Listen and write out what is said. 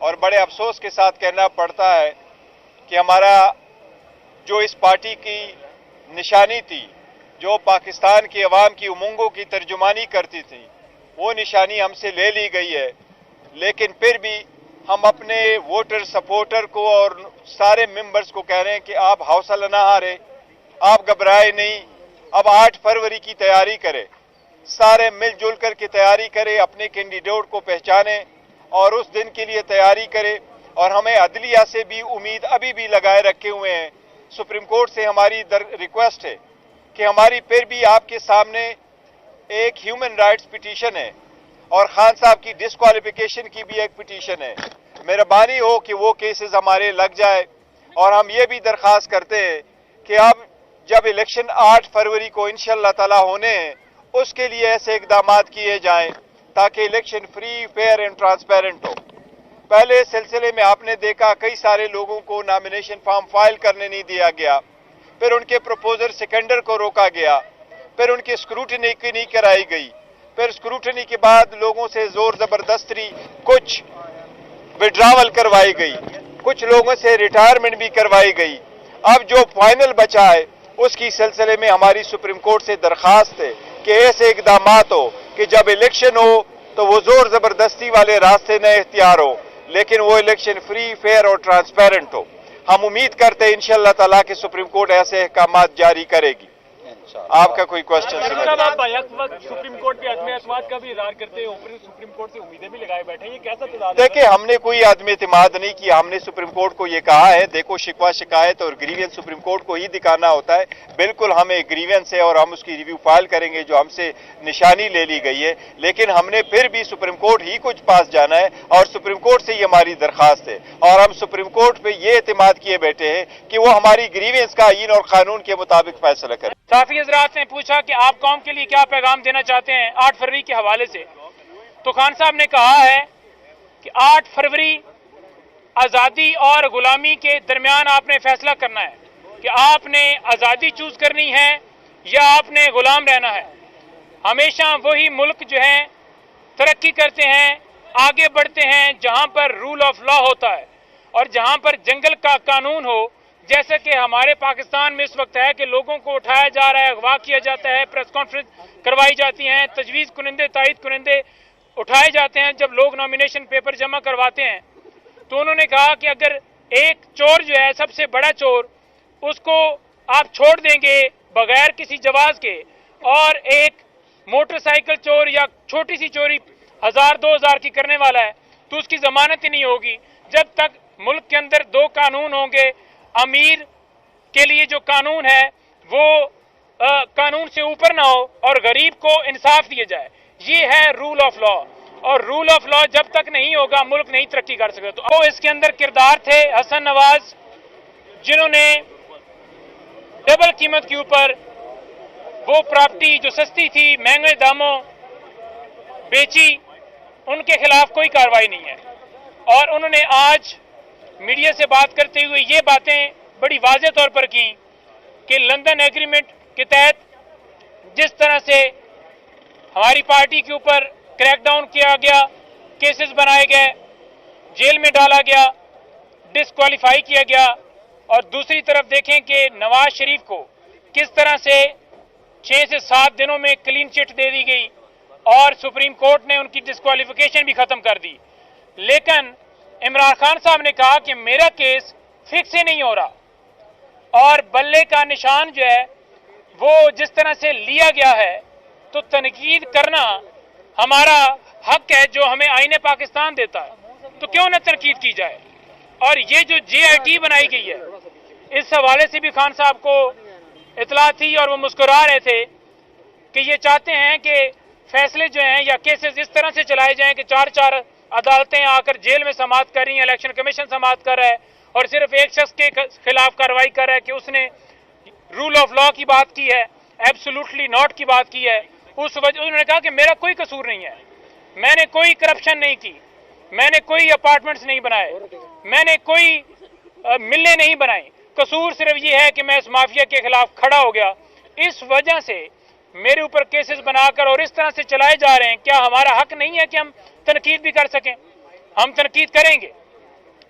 اور بڑے افسوس کے ساتھ کہنا پڑتا ہے کہ ہمارا جو اس پارٹی کی نشانی تھی، جو پاکستان کی عوام کی امنگوں کی ترجمانی کرتی تھی، وہ نشانی ہم سے لے لی گئی ہے۔ لیکن پھر بھی ہم اپنے ووٹر سپورٹر کو اور سارے ممبرز کو کہہ رہے ہیں کہ آپ حوصلہ نہ ہاریں، آپ گھبرائے نہیں، اب 8 فروری کی تیاری کریں، سارے مل جل کر کے تیاری کریں، اپنے کینڈیڈیٹ کو پہچانیں اور اس دن کے لیے تیاری کریں۔ اور ہمیں عدلیہ سے بھی امید ابھی بھی لگائے رکھے ہوئے ہیں۔ سپریم کورٹ سے ہماری ریکویسٹ ہے کہ ہماری پھر بھی آپ کے سامنے ایک ہیومن رائٹس پٹیشن ہے اور خان صاحب کی ڈسکوالیفیکیشن کی بھی ایک پٹیشن ہے۔ مہربانی ہو کہ وہ کیسز ہمارے لگ جائے، اور ہم یہ بھی درخواست کرتے ہیں کہ اب جب الیکشن 8 فروری کو انشاءاللہ تعالی ہونے ہیں، اس کے لیے ایسے اقدامات کیے جائیں تاکہ election free, fair and transparent ہو۔ پہلے سلسلے میں آپ نے دیکھا کئی سارے لوگوں کو نامینیشن فارم فائل کرنے نہیں دیا گیا، پھر ان کے پروپوزر سیکنڈر کو روکا گیا، پھر ان کی اسکروٹنی نہیں کرائی گئی، پھر اسکروٹنی کے بعد لوگوں سے زور زبردستی کچھ وڈراول کروائی گئی، کچھ لوگوں سے ریٹائرمنٹ بھی کروائی گئی۔ اب جو فائنل بچا ہے اس کی سلسلے میں ہماری سپریم کورٹ سے درخواست ہے کہ ایسے اقدامات ہو کہ جب الیکشن ہو تو وہ زور زبردستی والے راستے نہ اختیار ہو، لیکن وہ الیکشن فری، فیئر اور ٹرانسپیرنٹ ہو۔ ہم امید کرتے ہیں انشاءاللہ تعالیٰ کہ سپریم کورٹ ایسے احکامات جاری کرے گی۔ آپ کا کوئی کوشچن؟ آپ وقت سپریم کورٹ پہ عدم اعتماد کا بھی اظہار کرتے ہیں، اوپر سپریم کورٹ سے امیدیں بھی لگائے بیٹھے ہیں، یہ کیسا تضاد ہے؟ دیکھیں، ہم نے کوئی عدم اعتماد نہیں کیا، ہم نے سپریم کورٹ کو یہ کہا ہے، دیکھو شکوہ شکایت اور گریوینس سپریم کورٹ کو ہی دکھانا ہوتا ہے۔ بالکل ہمیں گریوینس ہے اور ہم اس کی ریویو فائل کریں گے جو ہم سے نشانی لے لی گئی ہے، لیکن ہم نے پھر بھی سپریم کورٹ ہی کچھ پاس جانا ہے اور سپریم کورٹ سے یہ ہماری درخواست ہے، اور ہم سپریم کورٹ پہ یہ اعتماد کیے بیٹھے ہیں کہ وہ ہماری گریوینس کا آئین اور قانون کے مطابق فیصلہ کرے۔ صحافی حضرات نے پوچھا کہ آپ قوم کے لیے کیا پیغام دینا چاہتے ہیں 8 فروری کے حوالے سے، تو خان صاحب نے کہا ہے کہ 8 فروری آزادی اور غلامی کے درمیان آپ نے فیصلہ کرنا ہے کہ آپ نے آزادی چوز کرنی ہے یا آپ نے غلام رہنا ہے۔ ہمیشہ وہی ملک جو ہے ترقی کرتے ہیں، آگے بڑھتے ہیں جہاں پر رول آف لا ہوتا ہے اور جہاں پر جنگل کا قانون ہو، جیسا کہ ہمارے پاکستان میں اس وقت ہے کہ لوگوں کو اٹھایا جا رہا ہے، اغوا کیا جاتا ہے، پریس کانفرنس کروائی جاتی ہیں، تجویز کنندے، تائید کنندے اٹھائے جاتے ہیں جب لوگ نامینیشن پیپر جمع کرواتے ہیں۔ تو انہوں نے کہا کہ اگر ایک چور جو ہے سب سے بڑا چور، اس کو آپ چھوڑ دیں گے بغیر کسی جواز کے، اور ایک موٹر سائیکل چور یا چھوٹی سی چوری 1000-2000 کی کرنے والا ہے تو اس کی ضمانت ہی نہیں ہوگی جب تک ملک کے اندر 2 قانون ہوں گے۔ امیر کے لیے جو قانون ہے وہ قانون سے اوپر نہ ہو اور غریب کو انصاف دیا جائے، یہ ہے رول آف لا، اور رول آف لا جب تک نہیں ہوگا ملک نہیں ترقی کر سکتا۔ تو اس کے اندر کردار تھے حسن نواز، جنہوں نے ڈبل قیمت کے اوپر وہ پراپرٹی جو سستی تھی مہنگے داموں بیچی، ان کے خلاف کوئی کارروائی نہیں ہے، اور انہوں نے آج میڈیا سے بات کرتے ہوئے یہ باتیں بڑی واضح طور پر کی کہ لندن ایگریمنٹ کے تحت جس طرح سے ہماری پارٹی کے اوپر کریک ڈاؤن کیا گیا، کیسز بنائے گئے، جیل میں ڈالا گیا، ڈسکوالیفائی کیا گیا، اور دوسری طرف دیکھیں کہ نواز شریف کو کس طرح سے 6 سے 7 دنوں میں کلین چٹ دے دی گئی اور سپریم کورٹ نے ان کی ڈسکوالیفیکیشن بھی ختم کر دی۔ لیکن عمران خان صاحب نے کہا کہ میرا کیس فکس ہی نہیں ہو رہا، اور بلے کا نشان جو ہے وہ جس طرح سے لیا گیا ہے، تو تنقید کرنا ہمارا حق ہے جو ہمیں آئین پاکستان دیتا ہے، تو کیوں نہ تنقید کی جائے۔ اور یہ جو JIT بنائی گئی ہے، اس حوالے سے بھی خان صاحب کو اطلاع تھی اور وہ مسکرا رہے تھے کہ یہ چاہتے ہیں کہ فیصلے جو ہیں یا کیسز اس طرح سے چلائے جائیں کہ 4 عدالتیں آ کر جیل میں سماعت کر رہی ہیں، الیکشن کمیشن سماعت کر رہا ہے اور صرف ایک شخص کے خلاف کارروائی کر رہا ہے کہ اس نے رول آف لا کی بات کی ہے، ایبسولوٹلی ناٹ کی بات کی ہے۔ اس وجہ انہوں نے کہا کہ میرا کوئی قصور نہیں ہے، میں نے کوئی کرپشن نہیں کی، میں نے کوئی اپارٹمنٹس نہیں بنائے، میں نے کوئی ملیں نہیں بنائی، قصور صرف یہ ہے کہ میں اس مافیا کے خلاف کھڑا ہو گیا۔ اس وجہ سے میرے اوپر کیسز بنا کر اور اس طرح سے چلائے جا رہے ہیں، کیا ہمارا حق نہیں ہے کہ ہم تنقید بھی کر سکیں؟ ہم تنقید کریں گے،